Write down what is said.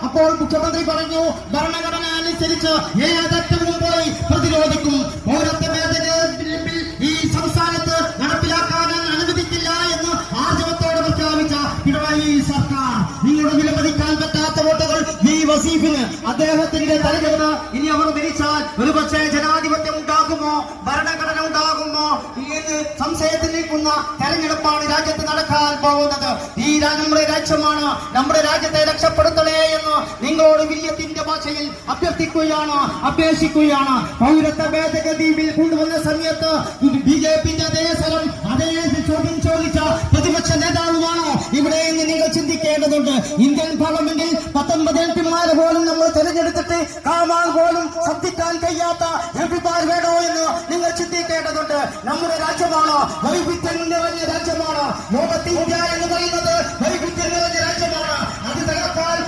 അപ്പോൾ മുഖ്യമന്ത്രി പറഞ്ഞു, ഭരണഘടന അനുസരിച്ച് ഏതറ്റവും പോയി പ്രതിരോധിക്കും. പൗരത്വ ഭേദഗതി ബിൽ ഈ സംസ്ഥാനത്ത് നടപ്പിലാക്കാൻ അനുവദിക്കില്ല എന്ന് ആർജവത്തോടെ പ്രഖ്യാപിച്ച പിണറായി സർക്കാർ നിങ്ങളുടെ വിലമതിക്കാൻ പറ്റാത്ത വോട്ടുകൾ ഈ വസീഫിന് അദ്ദേഹത്തിന്റെ തെരഞ്ഞെടുപ്പ് ഇനി അവർ തിരിച്ചാൽ ഒരുപക്ഷെ ജനാധിപത്യം ഉണ്ടാകുമോ, ഭരണഘടന ഉണ്ടാകുമോ എന്ന് സംശയത്തിൽ നിൽക്കുന്ന തെരഞ്ഞെടുപ്പാണ് രാജ്യത്ത് നടക്കാൻ പോകുന്നത്. ഈ നമ്മുടെ രാജ്യമാണ്, നമ്മുടെ രാജ്യത്തെ രക്ഷപ്പെടുത്തണേ എന്ന് നിങ്ങളോട് വില്യത്തിന്റെ ഭാഷയിൽ അഭ്യർത്ഥിക്കുകയാണ്, അപേക്ഷിക്കുകയാണ്. പൗരത്വ ഭേദഗതി ബിൽ കൊണ്ടുവന്ന സമയത്ത് ബിജെപിന്റെ അതേ സ്ഥലം അതേ ചോദ്യം ചോദിച്ച പ്രതിപക്ഷ നേതാവുമാണോ ഇവിടെ എന്ന് നിങ്ങൾ ചിന്തിക്കേണ്ടതുണ്ട്. ഇന്ത്യൻ പാർലമെന്റിൽ 19 എംപിമാരെ പോലും നമ്മൾ തെരഞ്ഞെടുത്തിട്ട് കാണാൻ പോലും ശബ്ദിക്കാൻ കഴിയാത്ത എംപിമാർ വേണോ എന്ന് നിങ്ങൾ ചിന്തിക്കേണ്ടതുണ്ട്. നമ്മുടെ രാജ്യമാണ്, വൈവിധ്യം നിറഞ്ഞ രാജ്യമാണ്. ലോകത്ത് ഇന്ത്യ എന്ന് പറയുന്നത്